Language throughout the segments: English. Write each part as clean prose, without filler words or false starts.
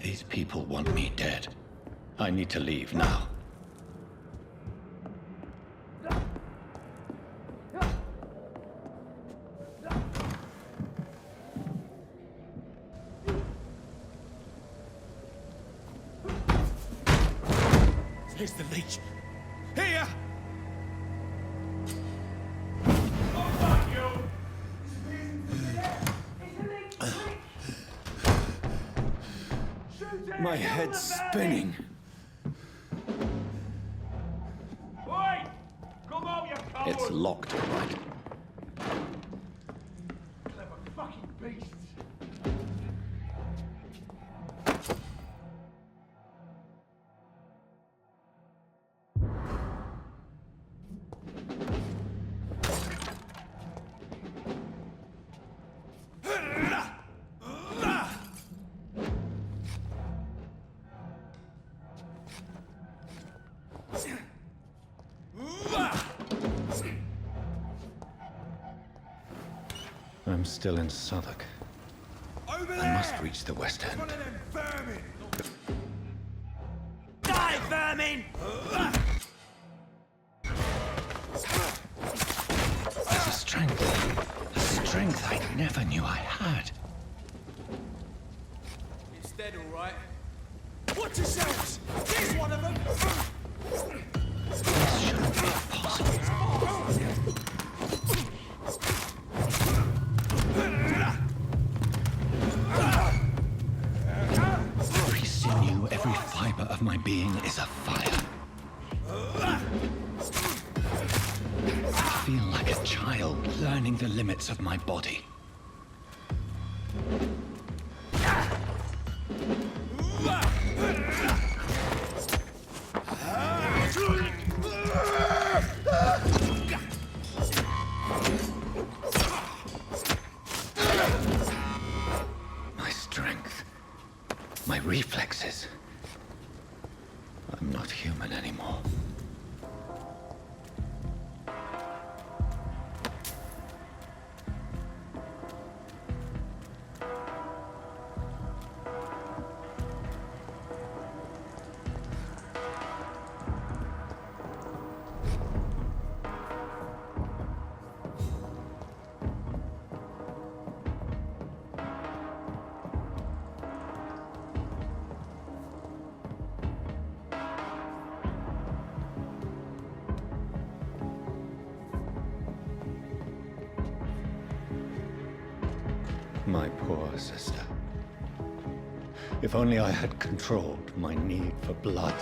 These people want me dead. I need to leave now. Here's the leech. Here! Oh, fuck you! My head's spinning. Oi! Come out, you coward! It's locked, all right. Clever fucking beasts! I'm still in Southwark. Over I there! must reach the West End. One of them vermin! Die, vermin! There's a strength I never knew I had. It's dead, all right. Watch yourselves! Here's one of them! This shouldn't be possible. Every sinew, every fiber of my being is afire. I feel like a child learning the limits of my body. My strength, my reflexes. I'm not human anymore. My poor sister. If only I had controlled my need for blood.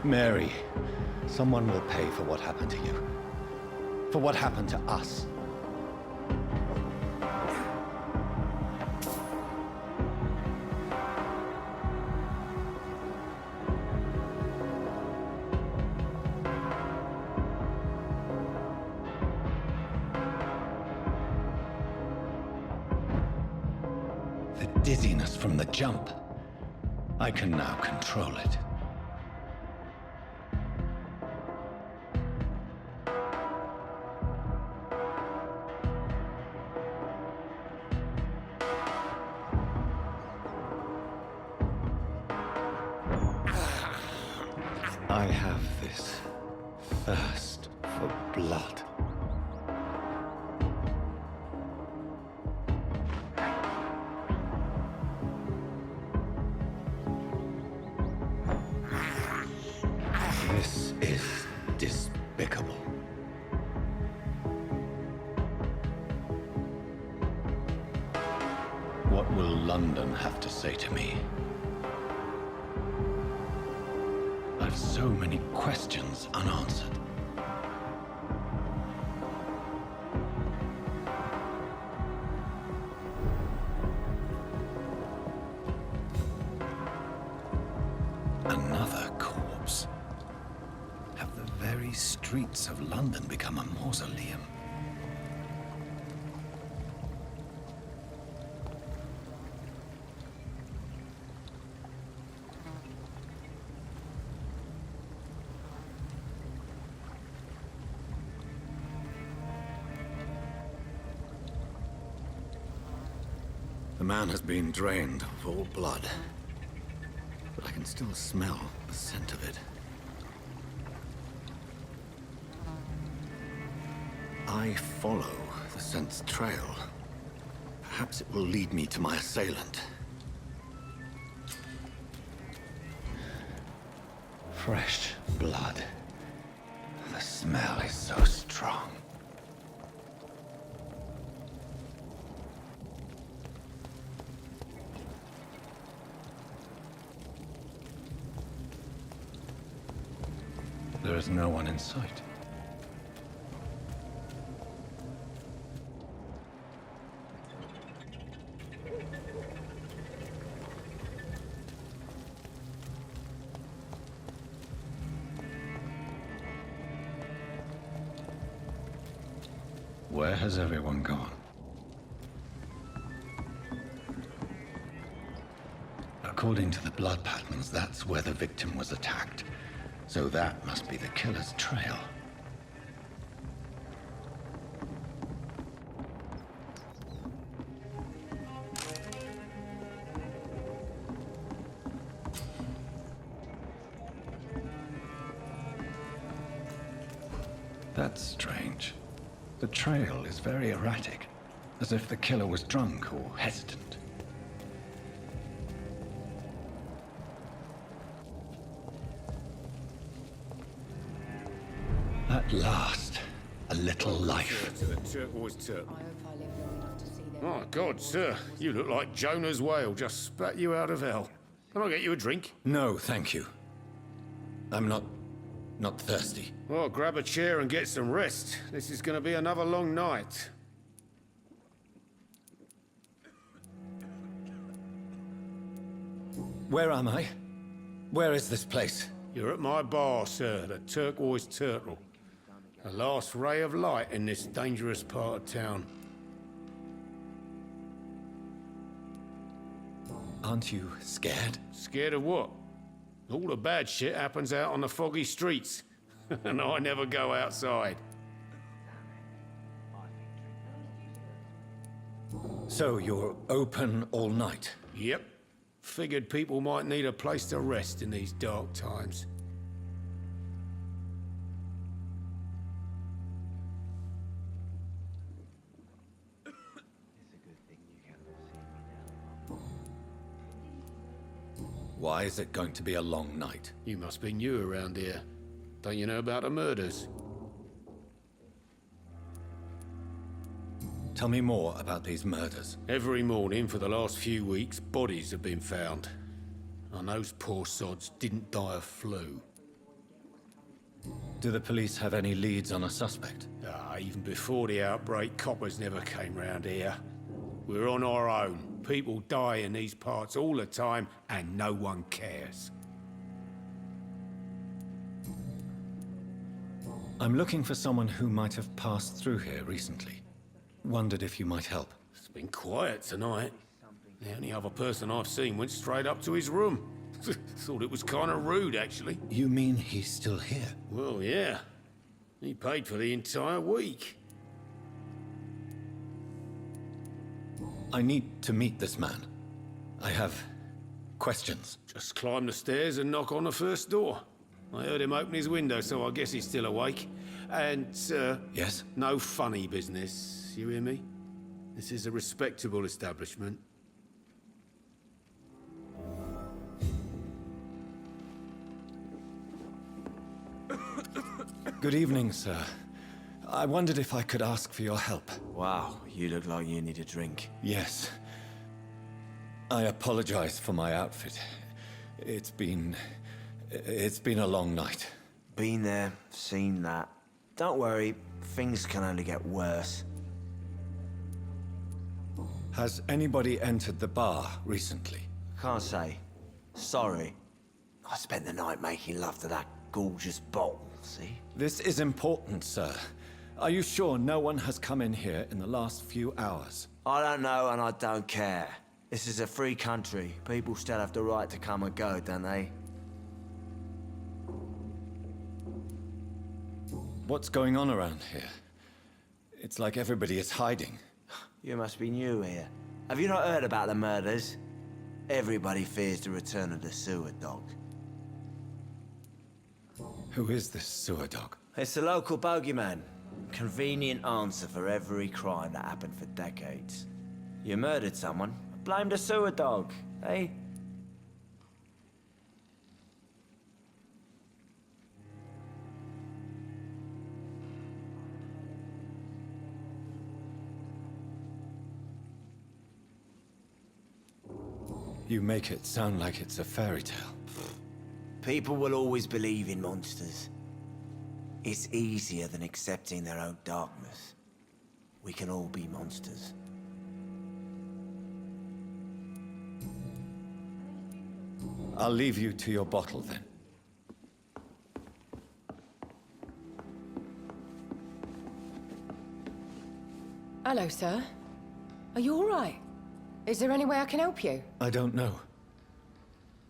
Mary, someone will pay for what happened to you. For what happened to us. The dizziness from the jump. I can now control it. I have this thirst for blood. This is despicable. What will London have to say to me? I've so many questions unanswered. Another corpse. Have the very streets of London become a mausoleum? The man has been drained of all blood, but I can still smell the scent of it. I follow the scent's trail. Perhaps it will lead me to my assailant. Fresh blood. The smell is so strong. There is no one in sight. Where has everyone gone? According to the blood patterns, that's where the victim was attacked. So that must be the killer's trail. That's strange. The trail is very erratic, as if the killer was drunk or hesitant. At last, a little life. To the turquoise turtle. I hope I live long enough to see them. My God, sir, you look like Jonah's whale just spat you out of hell. Can I get you a drink? No, thank you. I'm not thirsty. Well, grab a chair and get some rest. This is going to be another long night. Where am I? Where is this place? You're at my bar, sir, the Turquoise Turtle. The last ray of light in this dangerous part of town. Aren't you scared? Scared of what? All the bad shit happens out on the foggy streets. And I never go outside. So you're open all night? Yep. Figured people might need a place to rest in these dark times. Why is it going to be a long night? You must be new around here. Don't you know about the murders? Tell me more about these murders. Every morning for the last few weeks, bodies have been found. And those poor sods didn't die of flu. Do the police have any leads on a suspect? Even before the outbreak, coppers never came round here. We're on our own. People die in these parts all the time, and no one cares. I'm looking for someone who might have passed through here recently. Wondered if you might help. It's been quiet tonight. The only other person I've seen went straight up to his room. Thought it was kind of rude, actually. You mean he's still here? Well, yeah. He paid for the entire week. I need to meet this man. I have questions. Just climb the stairs and knock on the first door. I heard him open his window, so I guess he's still awake. And, Yes? no funny business. You hear me? This is a respectable establishment. Good evening, sir. I wondered if I could ask for your help. Wow, you look like you need a drink. Yes. I apologize for my outfit. It's been a long night. Been there, seen that. Don't worry, things can only get worse. Has anybody entered the bar recently? Can't say. Sorry. I spent the night making love to that gorgeous bottle, see? This is important, sir. Are you sure no one has come in here in the last few hours? I don't know and I don't care. This is a free country. People still have the right to come and go, don't they? What's going on around here? It's like everybody is hiding. You must be new here. Have you not heard about the murders? Everybody fears the return of the sewer dog. Who is this sewer dog? It's the local bogeyman. Convenient answer for every crime that happened for decades. You murdered someone, blame the sewer dog, eh? You make it sound like it's a fairy tale. People will always believe in monsters. It's easier than accepting their own darkness. We can all be monsters. I'll leave you to your bottle then. Hello, sir. Are you all right? Is there any way I can help you? I don't know.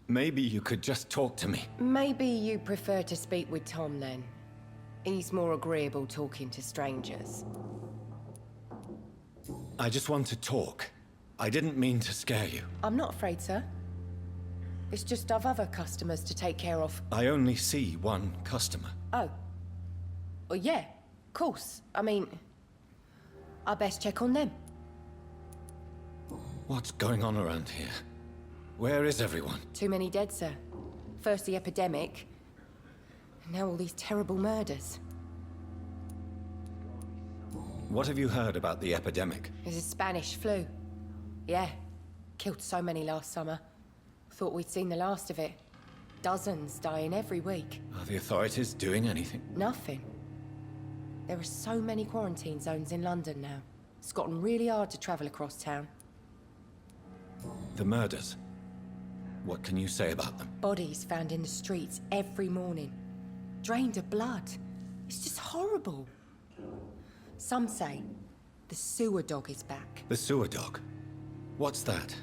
Maybe you could just talk to me. Maybe you prefer to speak with Tom then. He's more agreeable talking to strangers. I just want to talk. I didn't mean to scare you. I'm not afraid, sir. It's just I've other customers to take care of. I only see one customer. Oh. Well, yeah, of course. I mean, I best check on them. What's going on around here? Where is everyone? Too many dead, sir. First the epidemic, now all these terrible murders. What have you heard about the epidemic? There's a Spanish flu. Yeah, killed so many last summer. Thought we'd seen the last of it. Dozens dying every week. Are the authorities doing anything? Nothing. There are so many quarantine zones in London now. It's gotten really hard to travel across town. The murders. What can you say about them? Bodies found in the streets every morning. Drained of blood. It's just horrible. Some say the sewer dog is back. The sewer dog? What's that?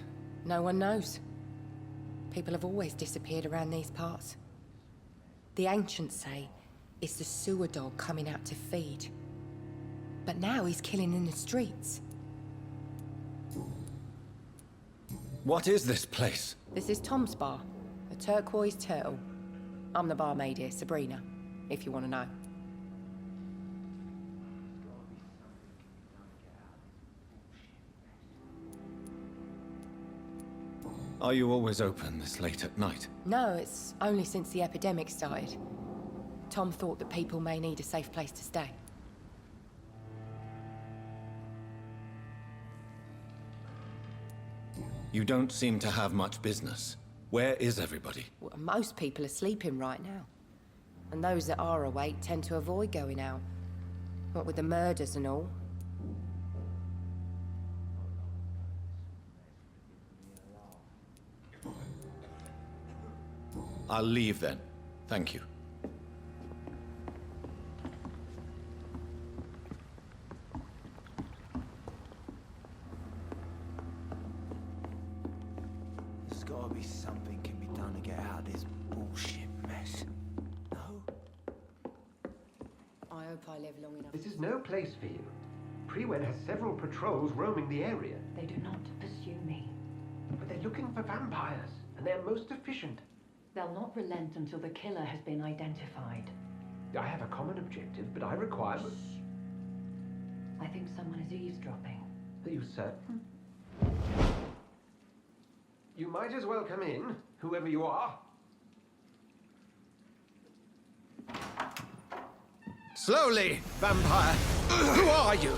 No one knows. People have always disappeared around these parts. The ancients say it's the sewer dog coming out to feed. But now he's killing in the streets. What is this place? This is Tom's bar, a turquoise turtle. I'm the barmaid here, Sabrina, if you want to know. Are you always open this late at night? No, it's only since the epidemic started. Tom thought that people may need a safe place to stay. You don't seem to have much business. Where is everybody? Well, most people are sleeping right now. And those that are awake tend to avoid going out. What with the murders and all. I'll leave then. Thank you. There's gotta be something can be done to get out of this bullshit mess. No? I hope I live long enough. This is no place for you. Prewen has several patrols roaming the area, They do not pursue me. but they're looking for vampires, and they're most efficient. They'll not relent until the killer has been identified. I have a common objective, but I require... I think someone is eavesdropping. Are you certain? You might as well come in, whoever you are. Slowly, vampire. Who are you?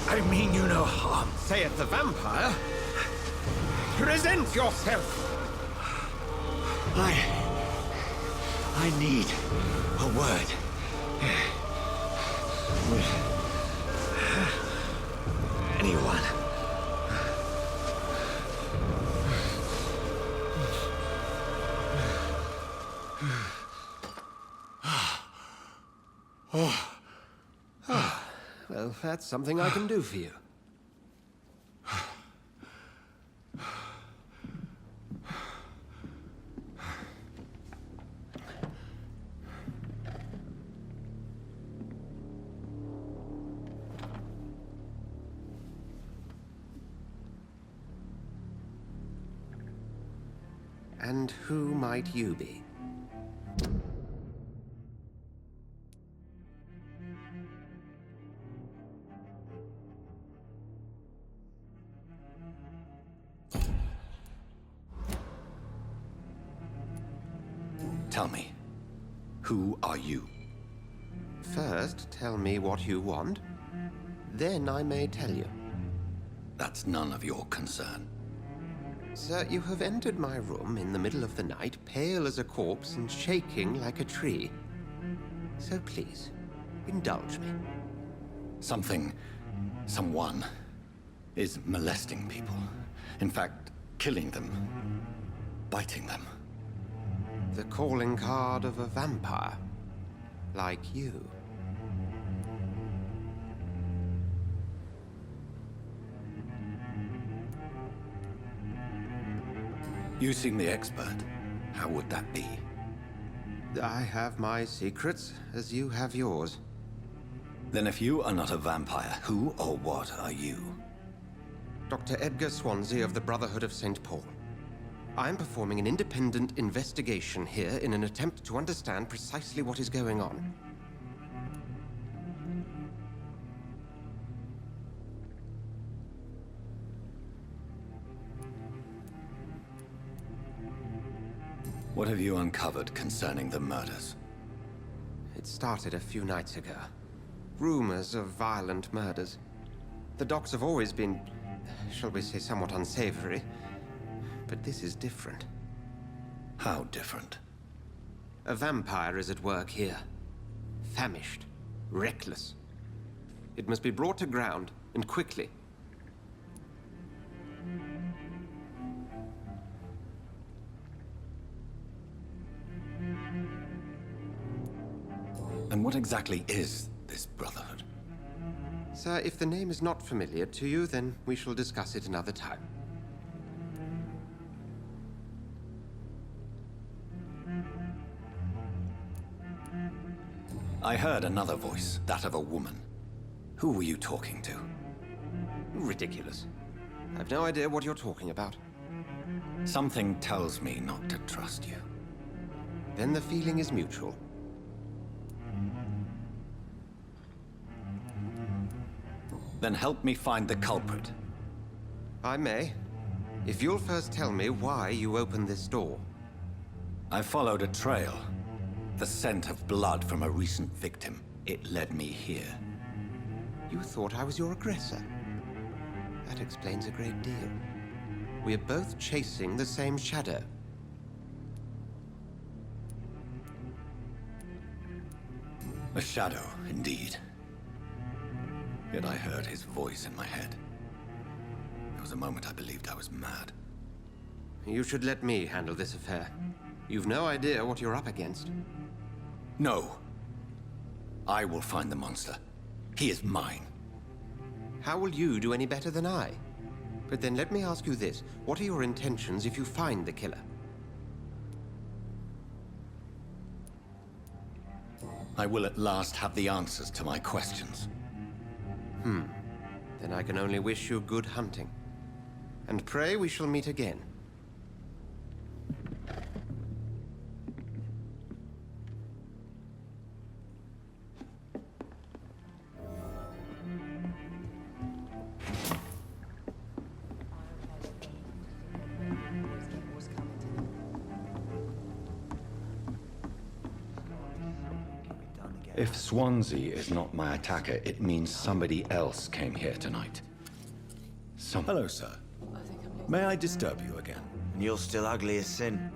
I mean you no harm, saith the vampire. Present yourself. I need a word. With anyone. Well, that's something I can do for you. And who might you be? Tell me, who are you? First, tell me what you want. Then I may tell you. That's none of your concern. Sir, you have entered my room in the middle of the night, pale as a corpse and shaking like a tree. So please, indulge me. Someone is molesting people. In fact, killing them, biting them. The calling card of a vampire, like you. You seem the expert. How would that be? I have my secrets, as you have yours. Then if you are not a vampire, who or what are you? Dr. Edgar Swansea of the Brotherhood of St. Paul. I'm performing an independent investigation here in an attempt to understand precisely what is going on. What have you uncovered concerning the murders? It started a few nights ago. Rumors of violent murders. The docs have always been, shall we say, somewhat unsavory. But this is different. How different? A vampire is at work here. Famished. Reckless. It must be brought to ground, and quickly. And what exactly is this Brotherhood? Sir, if the name is not familiar to you, then we shall discuss it another time. I heard another voice, that of a woman. Who were you talking to? Ridiculous. I've no idea what you're talking about. Something tells me not to trust you. Then the feeling is mutual. Then help me find the culprit. I may. If you'll first tell me why you opened this door. I followed a trail. The scent of blood from a recent victim. It led me here. You thought I was your aggressor. That explains a great deal. We're both chasing the same shadow. A shadow, indeed. Yet I heard his voice in my head. There was a moment I believed I was mad. You should let me handle this affair. You've no idea what you're up against. No. I will find the monster. He is mine. How will you do any better than I? But then let me ask you this. What are your intentions if you find the killer? I will at last have the answers to my questions. Then I can only wish you good hunting. And pray we shall meet again. If Swansea is not my attacker, it means somebody else came here tonight. Hello, sir. May I disturb you again? And you're still ugly as sin.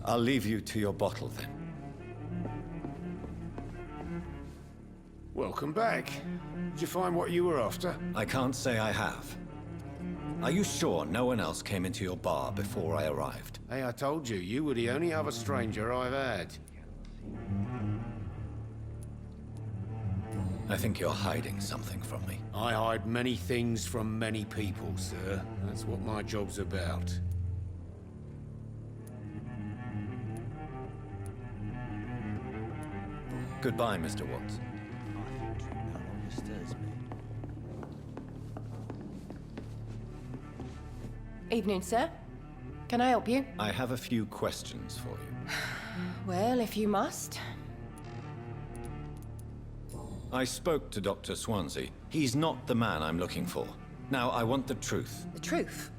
I'll leave you to your bottle then. Welcome back. Did you find what you were after? I can't say I have. Are you sure no one else came into your bar before I arrived? Hey, I told you, you were the only other stranger I've had. I think you're hiding something from me. I hide many things from many people, sir. That's what my job's about. Goodbye, Mr. Watts. That understands me. Evening, sir. Can I help you? I have a few questions for you. Well, if you must. I spoke to Dr. Swansea. He's not the man I'm looking for. Now, I want the truth. The truth?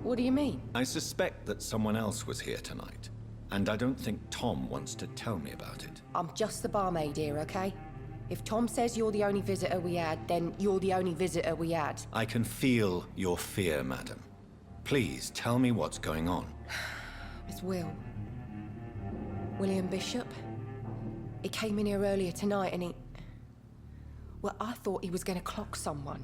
What do you mean? I suspect that someone else was here tonight, and I don't think Tom wants to tell me about it. I'm just the barmaid here, okay? If Tom says you're the only visitor we had, then you're the only visitor we had. I can feel your fear, madam. Please tell me what's going on. It's William Bishop. He came in here earlier tonight and he... Well, I thought he was going to clock someone.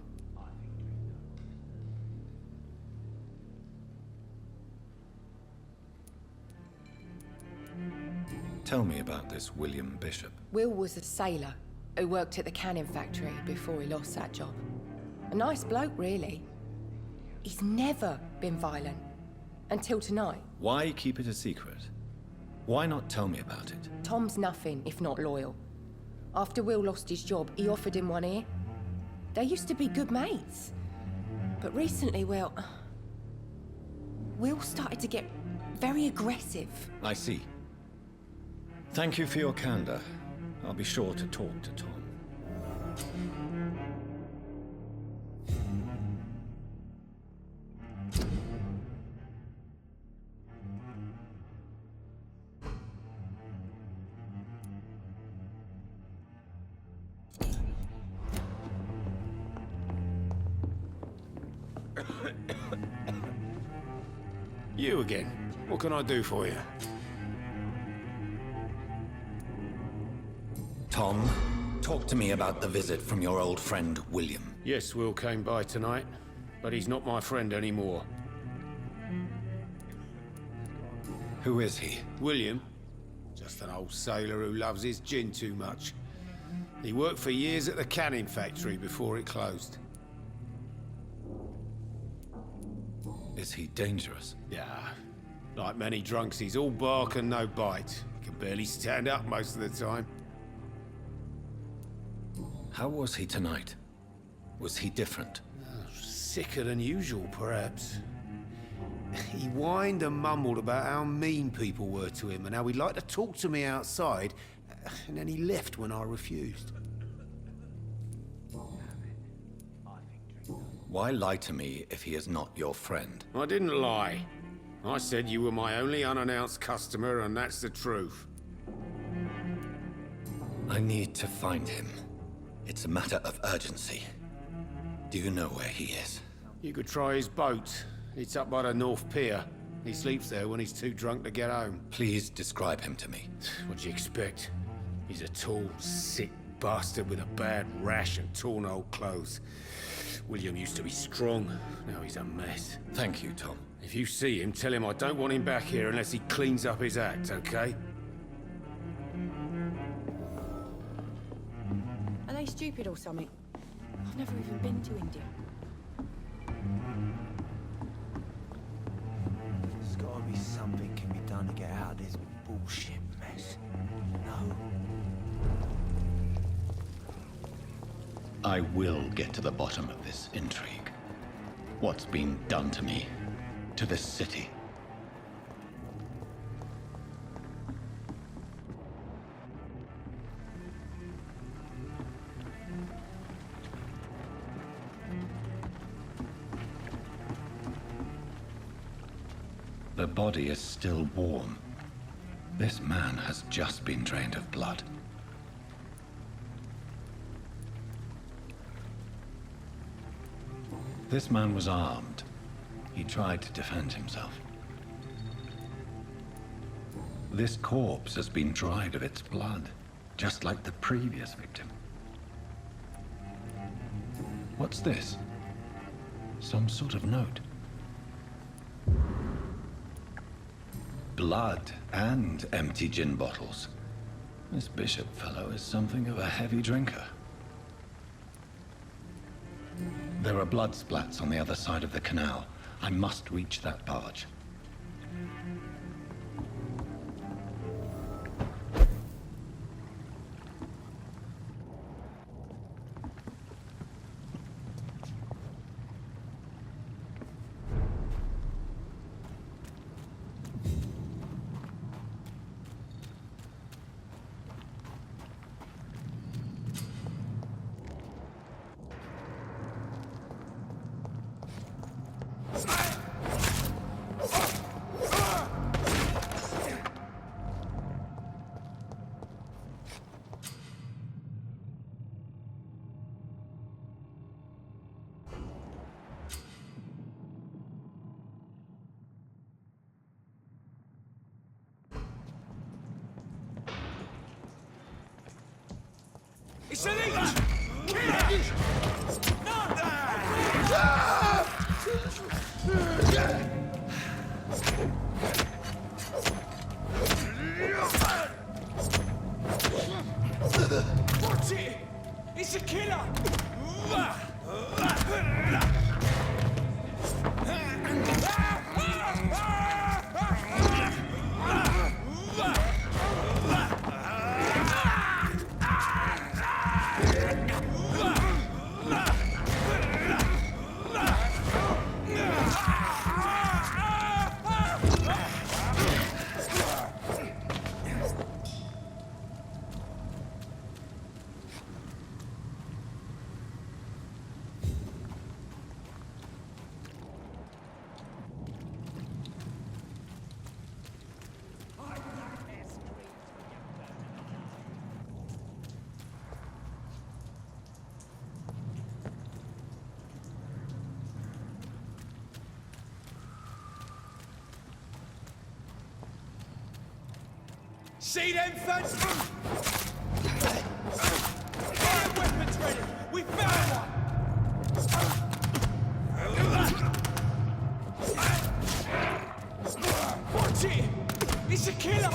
Tell me about this William Bishop. Will was a sailor who worked at the cannon factory before he lost that job. A nice bloke, really. He's never been violent. Until tonight. Why keep it a secret? Why not tell me about it? Tom's nothing if not loyal. After Will lost his job, he offered him one ear. They used to be good mates. But recently, well... Will started to get very aggressive. I see. Thank you for your candor. I'll be sure to talk to Tom. You again. What can I do for you? Tom, talk to me about the visit from your old friend, William. Yes, Will came by tonight, but he's not my friend anymore. Who is he? William? Just an old sailor who loves his gin too much. He worked for years at the canning factory before it closed. Is he dangerous? Yeah, like many drunks, he's all bark and no bite. He can barely stand up most of the time. How was he tonight? Was he different? Sicker than usual, perhaps. He whined and mumbled about how mean people were to him and how he'd like to talk to me outside, and then he left when I refused. Why lie to me if he is not your friend? I didn't lie. I said you were my only unannounced customer, and that's the truth. I need to find him. It's a matter of urgency. Do you know where he is? You could try his boat. It's up by the North Pier. He sleeps there when he's too drunk to get home. Please describe him to me. What do you expect? He's a tall, sick bastard with a bad rash and torn old clothes. William used to be strong. Now he's a mess. Thank you, Tom. If you see him, tell him I don't want him back here unless he cleans up his act, okay? Are they stupid or something? I've never even been to India. There's gotta be something can be done to get out of this bullshit mess. No? I will get to the bottom of this intrigue. What's been done to me, to this city. The body is still warm. This man has just been drained of blood. This man was armed. He tried to defend himself. This corpse has been dried of its blood, just like the previous victim. What's this? Some sort of note. Blood and empty gin bottles. This Bishop fellow is something of a heavy drinker. There are blood splats on the other side of the canal. I must reach that barge. It's a leech! Kill it! Watch it! It's a killer! See them, fans? Get weapons ready! We found one! Watch it! It's a killer!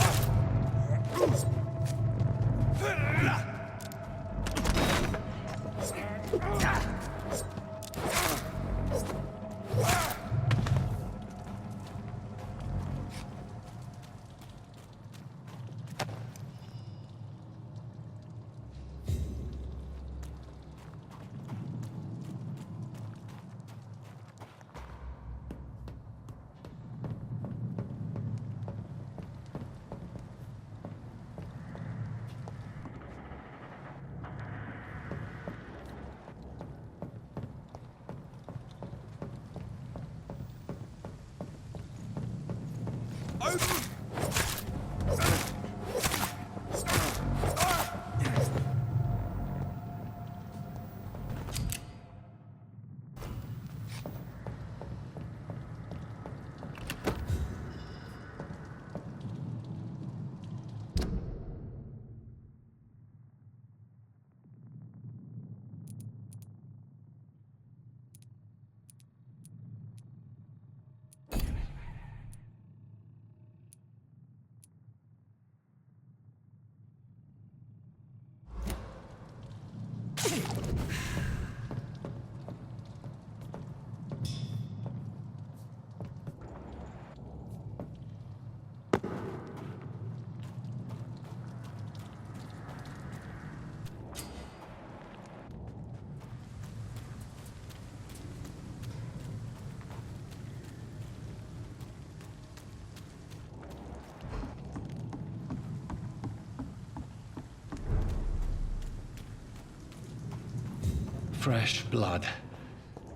Fresh blood.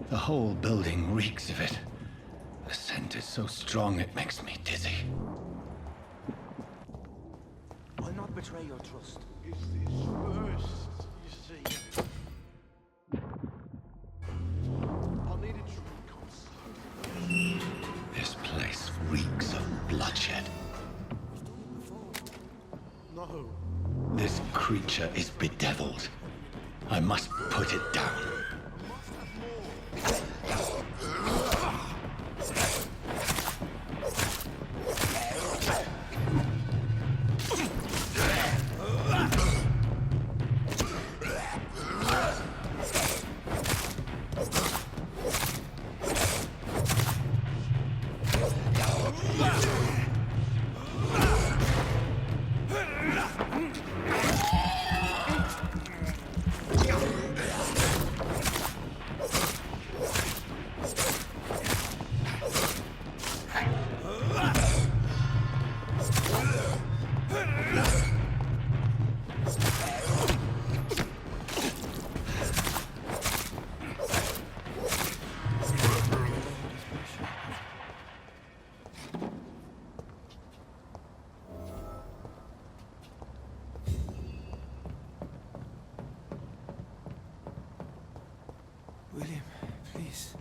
The whole building reeks of it. The scent is so strong it makes me dizzy. I'll not betray your trust. Is this first, you see? I'll need a drink also. This place reeks of bloodshed. No. This creature is bedeviled. I must put it down. William, please.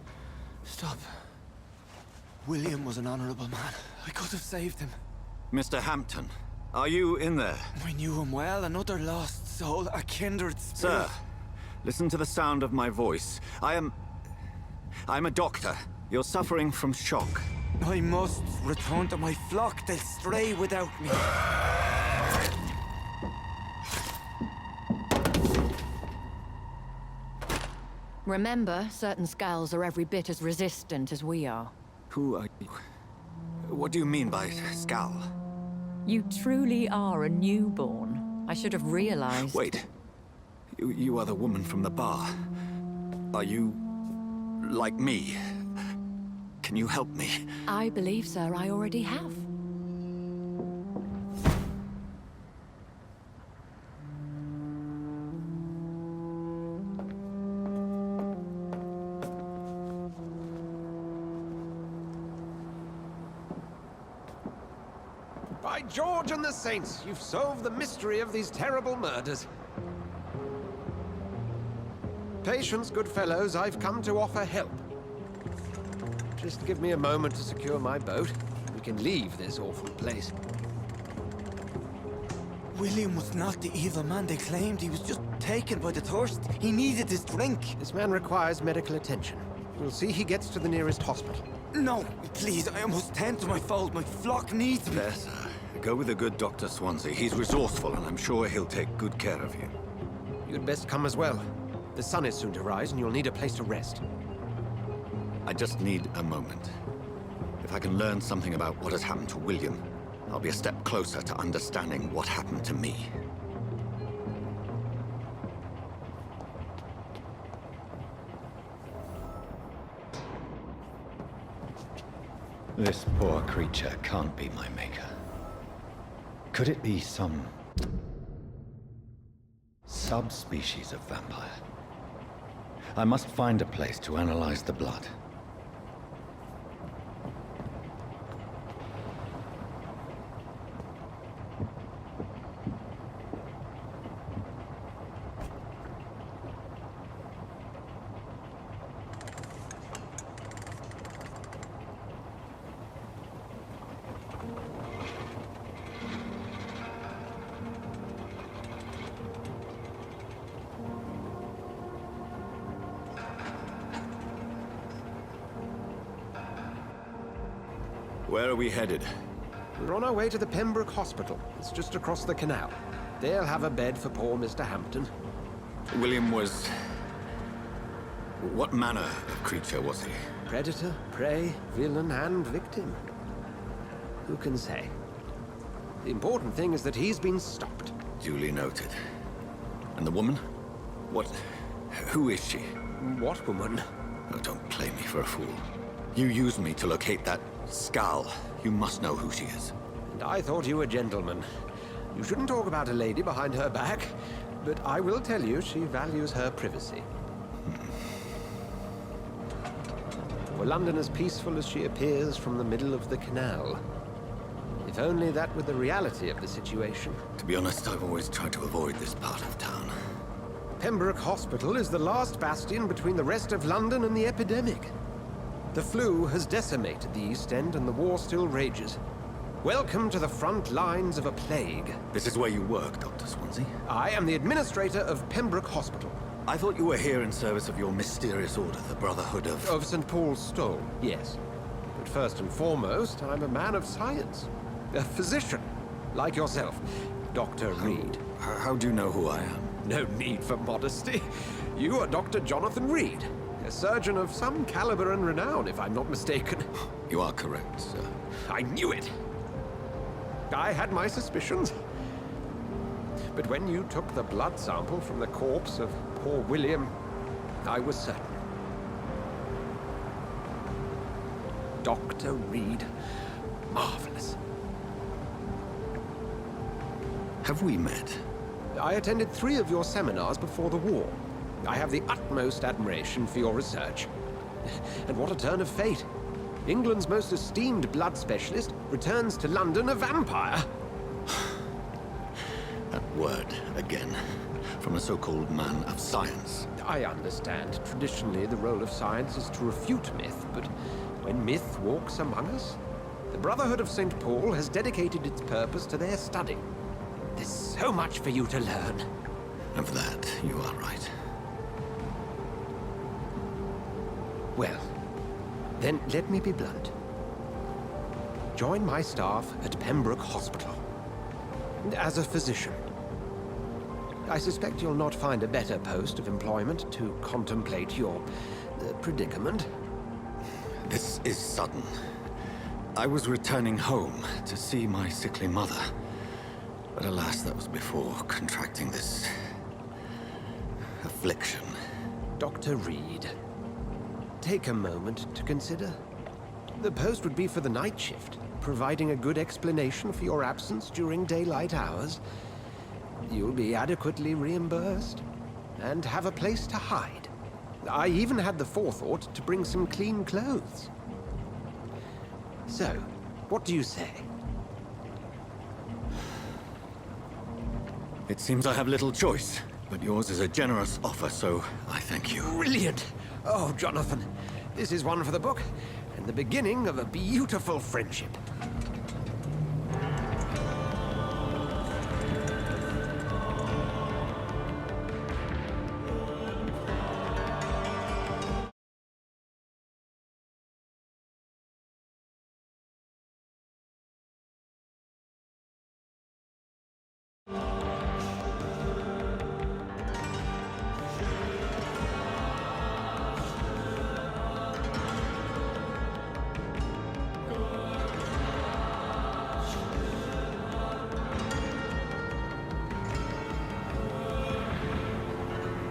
Stop. William was an honorable man. I could have saved him. Mr. Hampton, are you in there? I knew him well. Another lost soul, a kindred spirit. Sir, listen to the sound of my voice. I'm a doctor. You're suffering from shock. I must return to my flock. They'll stray without me. Remember, certain skulls are every bit as resistant as we are. Who are you? What do you mean by Skal? You truly are a newborn. I should have realized. Wait. You are the woman from the bar. Are you... like me? Can you help me? I believe, sir, I already have. By George and the Saints, you've solved the mystery of these terrible murders. Patience, good fellows, I've come to offer help. Just give me a moment to secure my boat. We can leave this awful place. William was not the evil man they claimed. He was just taken by the thirst. He needed his drink. This man requires medical attention. We'll see he gets to the nearest hospital. No, please, I must tend to my fold. My flock needs me. There, sir. Go with the good Dr. Swansea. He's resourceful, and I'm sure he'll take good care of you. You'd best come as well. The sun is soon to rise, and you'll need a place to rest. I just need a moment. If I can learn something about what has happened to William, I'll be a step closer to understanding what happened to me. This poor creature can't be my maker. Could it be some subspecies of vampire? I must find a place to analyze the blood. Where are we headed? We're on our way to the Pembroke Hospital. It's just across the canal. They'll have a bed for poor Mr. Hampton. William was... what manner of creature was he? Predator, prey, villain, and victim. Who can say? The important thing is that he's been stopped. Duly noted. And the woman? What... who is she? What woman? Oh, don't play me for a fool. You used me to locate that Skal. You must know who she is. And I thought you a gentleman. You shouldn't talk about a lady behind her back, but I will tell you she values her privacy. Were London as peaceful as she appears from the middle of the canal? If only that were the reality of the situation. To be honest, I've always tried to avoid this part of town. Pembroke Hospital is the last bastion between the rest of London and the epidemic. The flu has decimated the East End and the war still rages. Welcome to the front lines of a plague. This is where you work, Dr. Swansea? I am the administrator of Pembroke Hospital. I thought you were here in service of your mysterious order, the Brotherhood of... Of St. Paul's Stole, yes. But first and foremost, I'm a man of science. A physician, like yourself, Dr. Reed. How do you know who I am? No need for modesty. You are Dr. Jonathan Reed. A surgeon of some caliber and renown, if I'm not mistaken. You are correct, sir. I knew it! I had my suspicions. But when you took the blood sample from the corpse of poor William, I was certain. Dr. Reed. Marvelous. Have we met? I attended 3 of your seminars before the war. I have the utmost admiration for your research. And what a turn of fate. England's most esteemed blood specialist returns to London a vampire. That word, again. From a so-called man of science. I understand. Traditionally, the role of science is to refute myth, but when myth walks among us, the Brotherhood of St. Paul has dedicated its purpose to their study. There's so much for you to learn. And for that, you are right. Well, then let me be blunt. Join my staff at Pembroke Hospital. As a physician. I suspect you'll not find a better post of employment to contemplate your predicament. This is sudden. I was returning home to see my sickly mother. But alas, that was before contracting this affliction. Dr. Reed, take a moment to consider. The post would be for the night shift, providing a good explanation for your absence during daylight hours. You'll be adequately reimbursed, and have a place to hide. I even had the forethought to bring some clean clothes. So, what do you say? It seems I have little choice, but yours is a generous offer, so I thank you. Brilliant! Oh, Jonathan, this is one for the book, and the beginning of a beautiful friendship.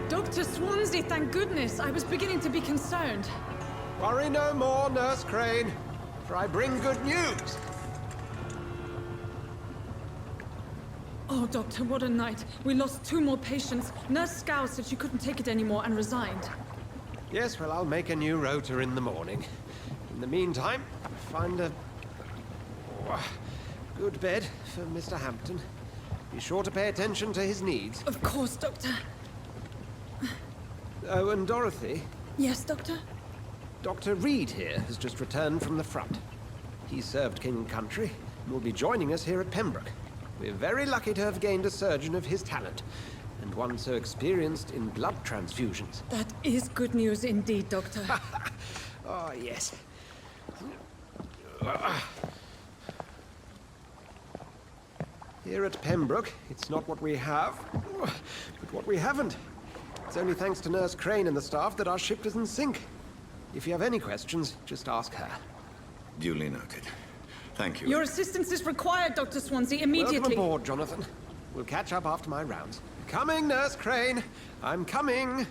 Dr. Swansea, thank goodness. I was beginning to be concerned. Worry no more, Nurse Crane, for I bring good news. Oh, Doctor, what a night. We lost 2 more patients. Nurse Scow said she couldn't take it anymore and resigned. Yes, well, I'll make a new rota in the morning. In the meantime, find a good bed for Mr. Hampton. Be sure to pay attention to his needs. Of course, Doctor. Oh, and Dorothy? Yes, Doctor? Dr. Reed here has just returned from the front. He served King and Country and will be joining us here at Pembroke. We're very lucky to have gained a surgeon of his talent, and one so experienced in blood transfusions. That is good news indeed, Doctor. Oh, yes. Here at Pembroke, it's not what we have, but what we haven't. It's only thanks to Nurse Crane and the staff that our ship doesn't sink. If you have any questions, just ask her. Duly noted. Thank you. Your assistance is required, Dr. Swansea, immediately. Welcome aboard, Jonathan. We'll catch up after my rounds. Coming, Nurse Crane. I'm coming.